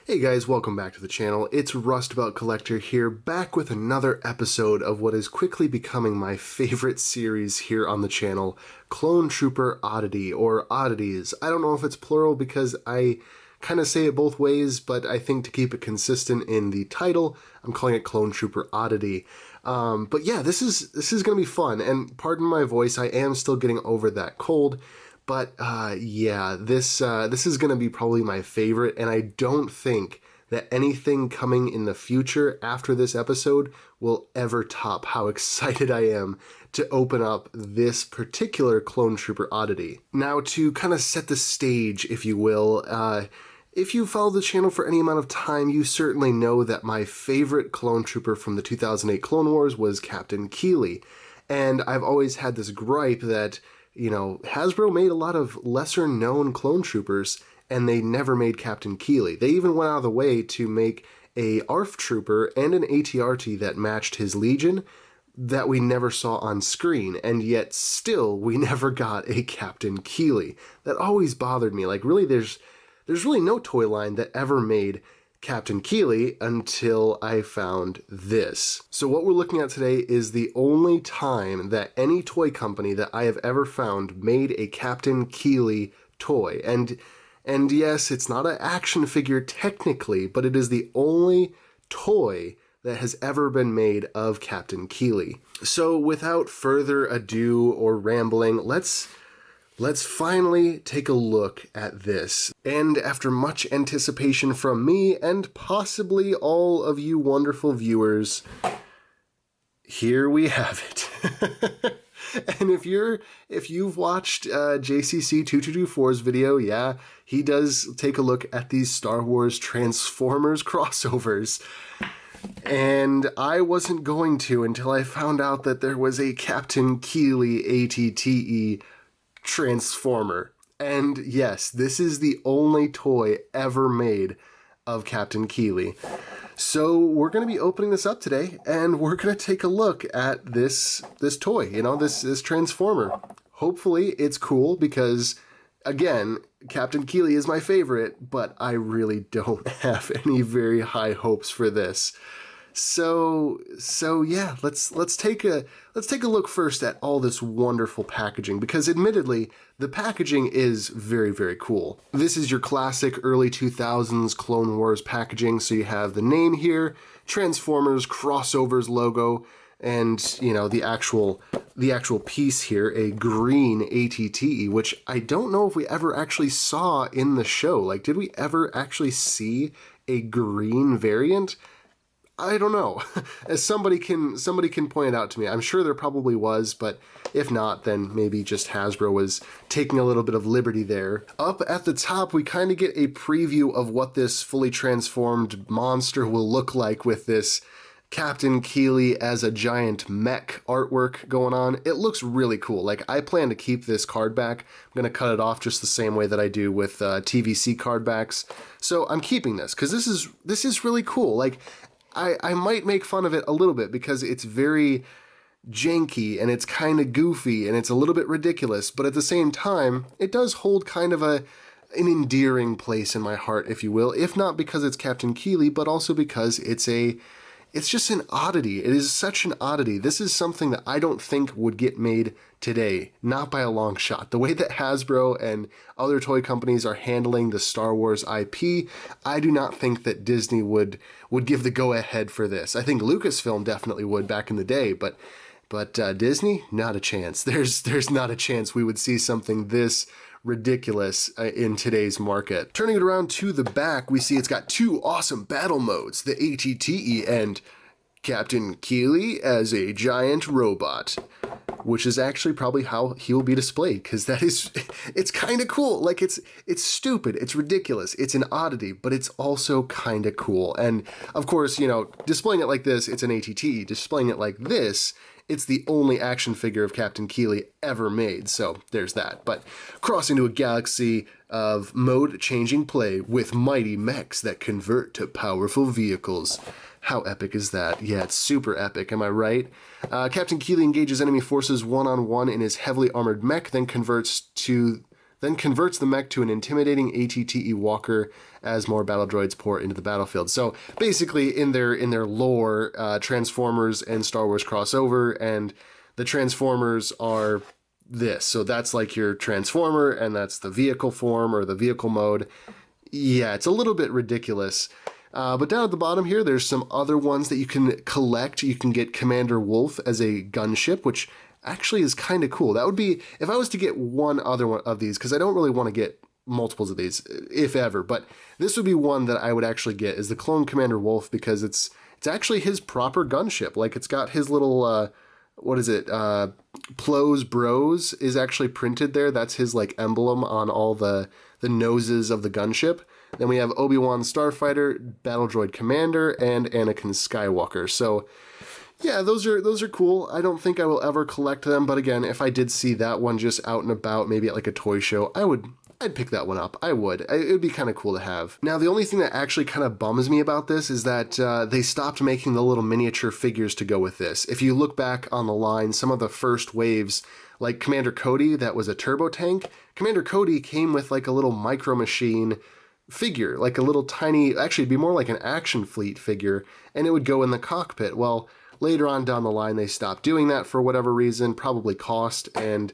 Hey guys, welcome back to the channel. It's Rustabout Collector here, back with another episode of what is quickly becoming my favorite series here on the channel, Clone Trooper Oddity, or Oddities. I don't know if it's plural because I kind of say it both ways, but I think to keep it consistent in the title, I'm calling it Clone Trooper Oddity. But yeah, this is going to be fun, and pardon my voice, I am still getting over that cold. But yeah, this is going to be probably my favorite, and I don't think that anything coming in the future after this episode will ever top how excited I am to open up this particular Clone Trooper Oddity. Now, to kind of set the stage, if you will, if you followed the channel for any amount of time, you certainly know that my favorite Clone Trooper from the 2008 Clone Wars was Captain Keeli, and I've always had this gripe that Hasbro made a lot of lesser-known clone troopers, and they never made Captain Keeli. They even went out of the way to make a ARF trooper and an ATRT that matched his Legion that we never saw on screen, and yet still we never got a Captain Keeli. That always bothered me. Like, really, there's really no toy line that ever made Captain Keeli until I found this. So what we're looking at today is the only time that any toy company that I have ever found made a Captain Keeli toy. And yes, it's not an action figure technically, but it is the only toy that has ever been made of Captain Keeli. So without further ado or rambling, let's finally take a look at this. And after much anticipation from me and possibly all of you wonderful viewers, here we have it. And if you've watched JCC2224's video, yeah, he does take a look at these Star Wars Transformers crossovers. And I wasn't going to until I found out that there was a Captain Keeli ATTE Transformer. And yes, this is the only toy ever made of Captain Keeli. So we're going to be opening this up today, and we're going to take a look at this toy, this Transformer. Hopefully it's cool because, again, Captain Keeli is my favorite, but I really don't have any very high hopes for this. So yeah, let's take a look first at all this wonderful packaging, because admittedly the packaging is very, very cool. This is your classic early 2000s Clone Wars packaging. So you have the name here, Transformers Crossovers logo, and the actual piece here, a green ATTE, which I don't know if we ever actually saw in the show. Like, did we ever actually see a green variant? I don't know. As somebody can point it out to me. I'm sure there probably was, but if not, then maybe just Hasbro was taking a little bit of liberty there. Up at the top, we kind of get a preview of what this fully transformed monster will look like with this Captain Keeli as a giant mech artwork going on. It looks really cool. Like, I plan to keep this card back. I'm going to cut it off just the same way that I do with TVC card backs. So I'm keeping this because this is really cool. Like, I might make fun of it a little bit because it's very janky and it's kind of goofy and it's a little bit ridiculous, but at the same time, it does hold kind of an endearing place in my heart, if you will, if not because it's Captain Keeli, but also because it's just an oddity. It is such an oddity. This is something that I don't think would get made today, not by a long shot. The way that Hasbro and other toy companies are handling the Star Wars IP, I do not think that Disney would give the go-ahead for this. I think Lucasfilm definitely would back in the day, but Disney, not a chance. There's not a chance we would see something this ridiculous in today's market. Turning it around to the back, we see it's got two awesome battle modes, the ATTE and Captain Keeli as a giant robot, which is actually probably how he'll be displayed, because it's kind of cool. Like, it's stupid, it's ridiculous, it's an oddity, but it's also kind of cool. And of course, displaying it like this, it's an ATTE. Displaying it like this, it's the only action figure of Captain Keeli ever made, so there's that. But crossing to a galaxy of mode-changing play with mighty mechs that convert to powerful vehicles. How epic is that? Yeah, it's super epic, am I right? Captain Keeli engages enemy forces one-on-one in his heavily armored mech, then converts to then converts the mech to an intimidating ATTE walker as more battle droids pour into the battlefield. So basically, in their lore, Transformers and Star Wars crossover, and the Transformers are this. So that's like your Transformer, and that's the vehicle form or the vehicle mode. Yeah, it's a little bit ridiculous. But down at the bottom here, there's some other ones that you can collect. You can get Commander Wolf as a gunship, which actually is kind of cool. That would be, if I was to get one other one of these, because I don't really want to get multiples of these, if ever, but this would be one that I would actually get, is the Clone Commander Wolf, because it's actually his proper gunship. Like, it's got his little, what is it, Plo's Bros is actually printed there. That's his, like, emblem on all the noses of the gunship. Then we have Obi-Wan Starfighter, Battle Droid Commander, and Anakin Skywalker. So, yeah, those are cool. I don't think I will ever collect them, but again, if I did see that one just out and about, maybe at like a toy show, I'd pick that one up. I would. It would be kind of cool to have. Now, the only thing that actually kind of bums me about this is that they stopped making the little miniature figures to go with this. If you look back on the line, some of the first waves, like Commander Cody, that was a turbo tank, Commander Cody came with like a little Micro Machine figure, like a little tiny, actually it'd be more like an Action Fleet figure, and it would go in the cockpit. Well, later on down the line, they stopped doing that for whatever reason, probably cost, and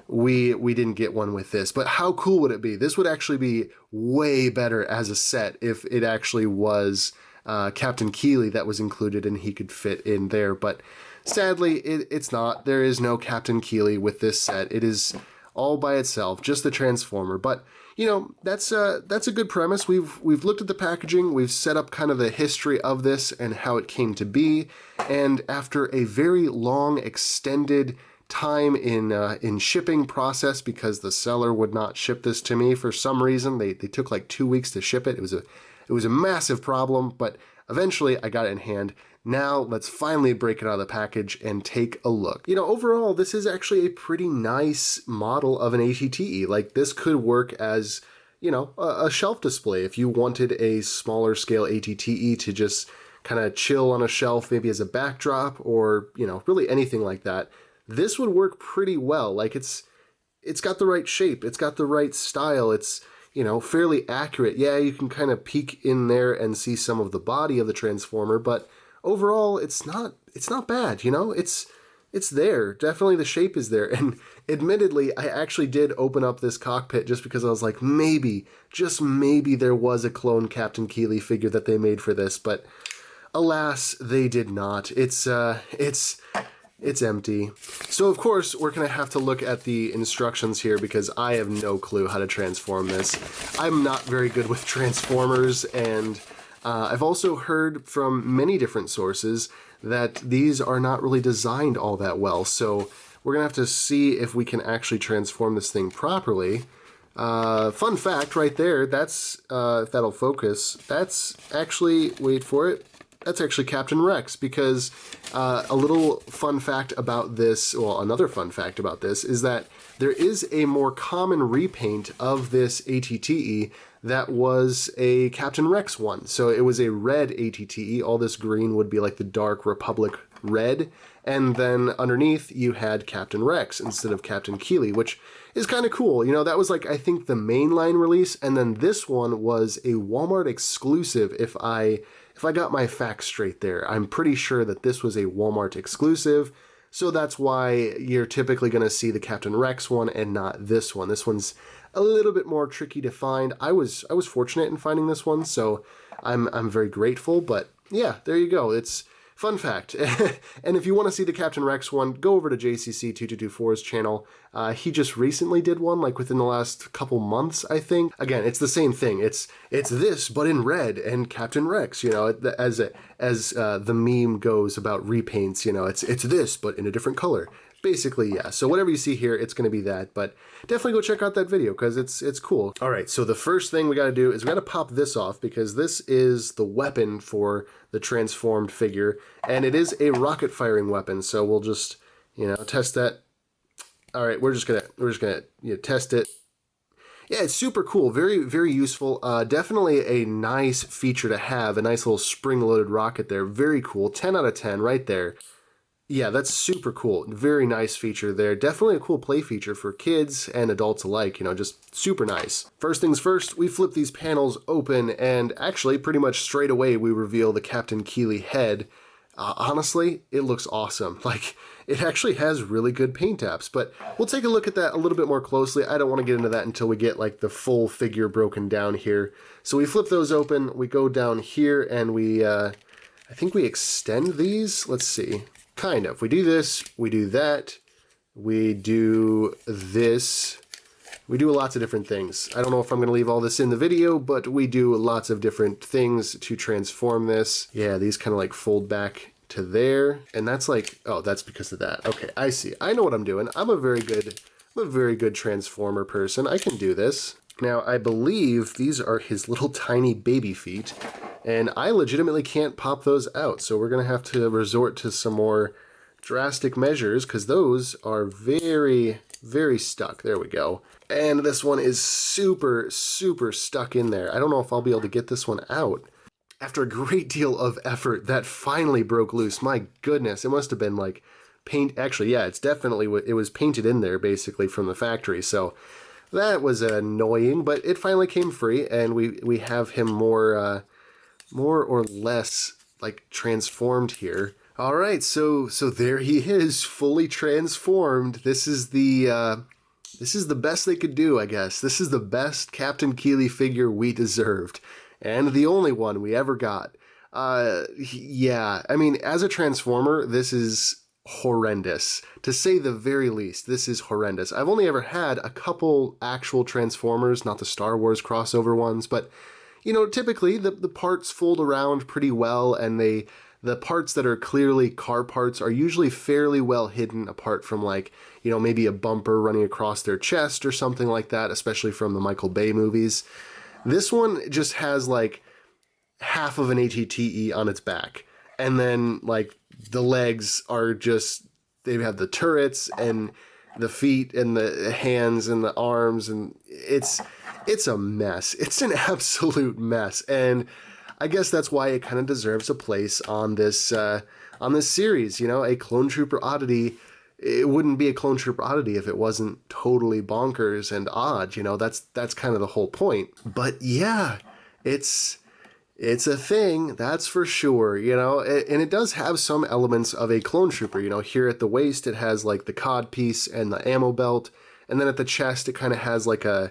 we didn't get one with this. But how cool would it be? This would actually be way better as a set if it actually was Captain Keeli that was included and he could fit in there. But sadly, it's not. There is no Captain Keeli with this set. It is all by itself, just the Transformer. But you know, that's a good premise. We've looked at the packaging, we've set up kind of the history of this and how it came to be, and after a very long, extended time in shipping process, because the seller would not ship this to me for some reason. They took like 2 weeks to ship it. It was a massive problem, but eventually I got it in hand. Now let's finally break it out of the package and take a look. You know, overall, this is actually a pretty nice model of an ATTE. Like, this could work as, you know, a shelf display if you wanted a smaller scale ATTE to just kind of chill on a shelf, maybe as a backdrop, or, you know, really anything like that. This would work pretty well. Like, it's got the right shape, it's got the right style, it's, you know, fairly accurate. Yeah, you can kind of peek in there and see some of the body of the Transformer, but overall, it's not bad, you know? It's there. Definitely the shape is there. And admittedly, I actually did open up this cockpit just because I was like, maybe, just maybe there was a clone Captain Keeli figure that they made for this, but alas, they did not. It's empty. So of course, we're going to have to look at the instructions here because I have no clue how to transform this. I'm not very good with Transformers, and I've also heard from many different sources that these are not really designed all that well, so we're going to have to see if we can actually transform this thing properly. Fun fact right there, that's, if that'll focus, that's actually, wait for it, that's actually Captain Rex, because a little fun fact about this, well, another fun fact about this, is that there is a more common repaint of this ATTE that was a Captain Rex one. So it was a red ATTE. All this green would be like the Dark Republic red. And then underneath you had Captain Rex instead of Captain Keeli, which is kind of cool. You know, that was like, I think, the mainline release. And then this one was a Walmart exclusive, if I got my facts straight there. I'm pretty sure that this was a Walmart exclusive. So that's why you're typically going to see the Captain Rex one and not this one. This one's a little bit more tricky to find. I was fortunate in finding this one, so I'm very grateful. But yeah, there you go. It's fun fact. And if you want to see the Captain Rex one, go over to JCC2224's channel. He just recently did one, like within the last couple months, I think. Again, it's the same thing. It's this, but in red, and Captain Rex. You know, as the meme goes about repaints. You know, it's this, but in a different color. Basically, yeah. So whatever you see here, it's going to be that. But definitely go check out that video because it's cool. All right, so the first thing we got to do is we got to pop this off because this is the weapon for the transformed figure, and it is a rocket firing weapon. So we'll just, you know, test that. All right, we're just gonna test it. Yeah, it's super cool. Very, very useful. Definitely a nice feature to have. A nice little spring-loaded rocket there. Very cool. 10 out of 10 right there. Yeah, that's super cool. Very nice feature there. Definitely a cool play feature for kids and adults alike, you know, just super nice. First things first, we flip these panels open, and actually pretty much straight away we reveal the Captain Keeli head. Honestly, it looks awesome. Like, it actually has really good paint apps, but we'll take a look at that a little bit more closely. I don't want to get into that until we get like the full figure broken down here. So we flip those open, we go down here, and I think we extend these. Let's see. Kind of. We do this, we do that, we do this. We do lots of different things. I don't know if I'm going to leave all this in the video, but we do lots of different things to transform this. Yeah, these kind of like fold back to there. And that's like, oh, that's because of that. Okay, I see. I know what I'm doing. I'm a very good transformer person. I can do this. Now, I believe these are his little tiny baby feet, and I legitimately can't pop those out, so we're going to have to resort to some more drastic measures, because those are very, very stuck. There we go. And this one is super, super stuck in there. I don't know if I'll be able to get this one out. After a great deal of effort, that finally broke loose. My goodness, it must have been like paint. Actually, yeah, it's definitely, it was painted in there basically from the factory, so that was annoying, but it finally came free, and we have him more or less like transformed here. All right, so there he is, fully transformed. This is the best they could do, I guess. This is the best Captain Keeli figure we deserved, and the only one we ever got. Yeah, I mean, as a transformer, this is horrendous. To say the very least, this is horrendous. I've only ever had a couple actual Transformers, not the Star Wars crossover ones, but, you know, typically the parts fold around pretty well, and the parts that are clearly car parts are usually fairly well hidden, apart from, like, you know, maybe a bumper running across their chest or something like that, especially from the Michael Bay movies. This one just has, like, half of an ATTE on its back, and then, like, the legs are just, they have the turrets and the feet and the hands and the arms, and it's a mess. It's an absolute mess, and I guess that's why it kind of deserves a place on this series. You know, a Clone Trooper Oddity. It wouldn't be a Clone Trooper Oddity if it wasn't totally bonkers and odd. You know, that's kind of the whole point. But yeah, it's a thing, that's for sure, you know, and it does have some elements of a Clone Trooper. You know, here at the waist it has like the cod piece and the ammo belt, and then at the chest it kind of has like a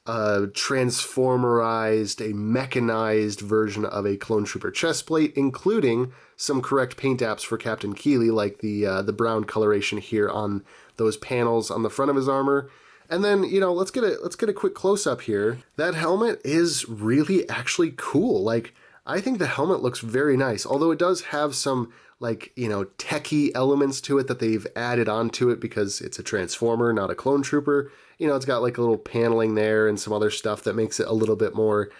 transformerized, a mechanized version of a Clone Trooper chest plate, including some correct paint apps for Captain Keeli, like the brown coloration here on those panels on the front of his armor. And then, you know, let's get a quick close-up here. That helmet is really actually cool. Like, I think the helmet looks very nice, although it does have some, like, you know, techie elements to it that they've added onto it because it's a Transformer, not a Clone Trooper. You know, it's got, like, a little paneling there and some other stuff that makes it a little bit more,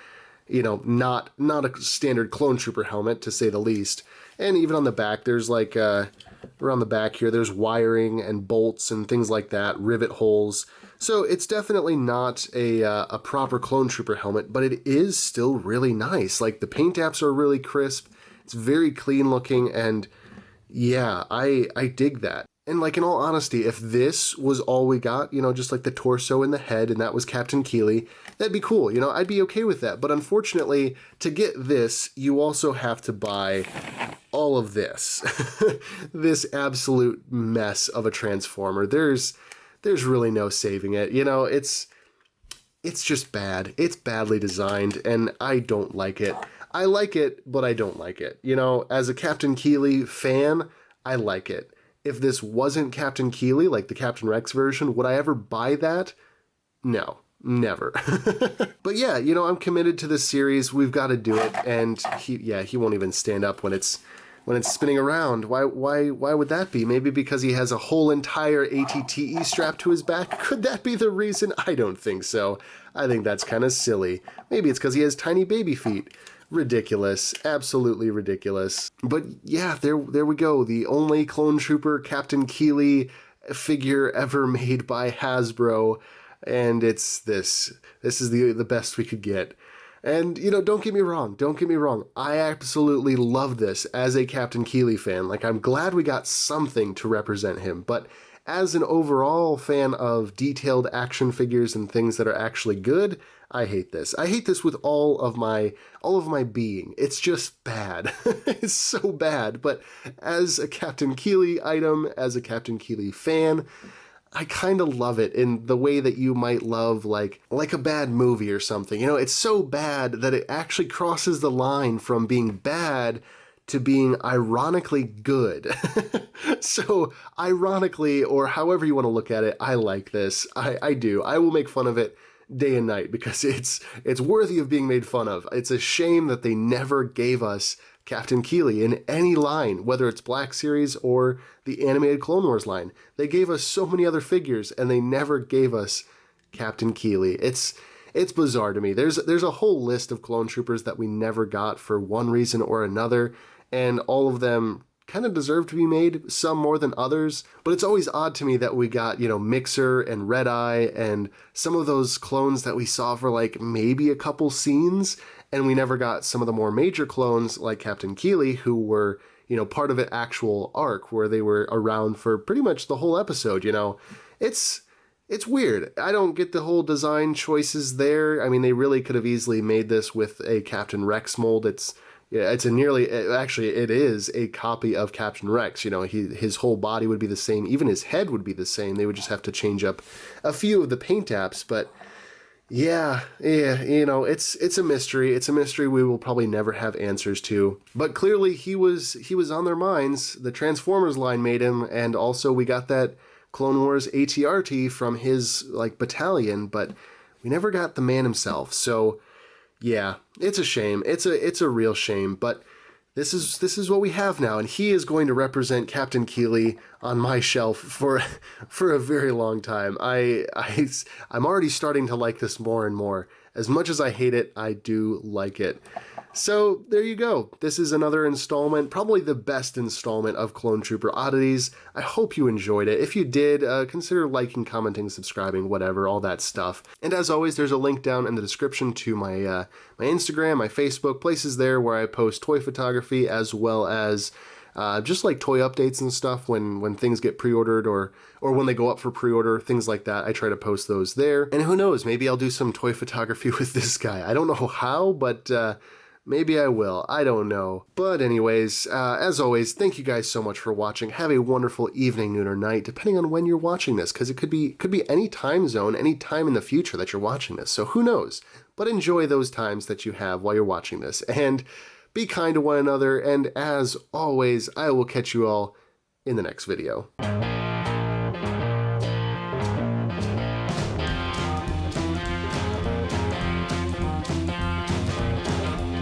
you know, not a standard Clone Trooper helmet, to say the least. And even on the back, there's, like, around the back here, there's wiring and bolts and things like that, rivet holes. So it's definitely not a proper Clone Trooper helmet, but it is still really nice. Like, the paint apps are really crisp, it's very clean looking, and yeah, I dig that. And like, in all honesty, if this was all we got, you know, just like the torso and the head, and that was Captain Keeli, that'd be cool, you know, I'd be okay with that. But unfortunately, to get this, you also have to buy all of this. This absolute mess of a Transformer. There's really no saving it. You know, it's just bad. It's badly designed, and I don't like it. I like it, but I don't like it. You know, as a Captain Keeli fan, I like it. If this wasn't Captain Keeli, like the Captain Rex version, would I ever buy that? No, never. But yeah, you know, I'm committed to this series. We've got to do it, and he won't even stand up when it's spinning around. Why would that be? Maybe because he has a whole entire ATTE strapped to his back? Could that be the reason? I don't think so. I think that's kind of silly. Maybe it's because he has tiny baby feet. Ridiculous. Absolutely ridiculous. But yeah, there we go. The only Clone Trooper Captain Keeli figure ever made by Hasbro. And it's this. This is the best we could get. And, you know, don't get me wrong. Don't get me wrong. I absolutely love this as a Captain Keeli fan. Like, I'm glad we got something to represent him. But as an overall fan of detailed action figures and things that are actually good, I hate this. I hate this with all of my being. It's just bad. It's so bad. But as a Captain Keeli item, as a Captain Keeli fan, I kind of love it in the way that you might love like a bad movie or something. You know, it's so bad that it actually crosses the line from being bad to being ironically good. So, ironically, or however you want to look at it, I like this. I do. I will make fun of it day and night because it's worthy of being made fun of. It's a shame that they never gave us Captain Keeli in any line, whether it's Black Series or the animated Clone Wars line. They gave us so many other figures, and they never gave us Captain Keeli. It's bizarre to me. There's a whole list of clone troopers that we never got for one reason or another, and all of them kind of deserve to be made, some more than others. But it's always odd to me that we got, you know, Mixer and Red Eye and some of those clones that we saw for like maybe a couple scenes, and we never got some of the more major clones like Captain Keeli, who were, you know, part of an actual arc where they were around for pretty much the whole episode, you know. It's weird. I don't get the whole design choices there. I mean, they really could have easily made this with a Captain Rex mold. It's a nearly, actually, it is a copy of Captain Rex. You know, his whole body would be the same. Even his head would be the same. They would just have to change up a few of the paint apps, but yeah, you know, it's a mystery. It's a mystery we will probably never have answers to. But clearly he was on their minds. The Transformers line made him, and also we got that Clone Wars ATRT from his like battalion, but we never got the man himself. So yeah, it's a shame. It's a real shame, but this is what we have now, and he is going to represent Captain Keeli on my shelf for a very long time. I'm already starting to like this more and more. As much as I hate it, I do like it. So there you go. This is another installment, probably the best installment of Clone Trooper Oddities. I hope you enjoyed it. If you did, consider liking, commenting, subscribing, whatever, all that stuff. And as always, there's a link down in the description to my my Instagram, my Facebook, places there where I post toy photography as well as just like toy updates and stuff when things get pre-ordered or when they go up for pre-order, things like that. I try to post those there. And who knows, maybe I'll do some toy photography with this guy. I don't know how, but maybe I will. I don't know. But anyways, as always, thank you guys so much for watching. Have a wonderful evening, noon, or night, depending on when you're watching this, because it could be any time zone, any time in the future that you're watching this. So who knows? But enjoy those times that you have while you're watching this. And be kind to one another, and as always, I will catch you all in the next video.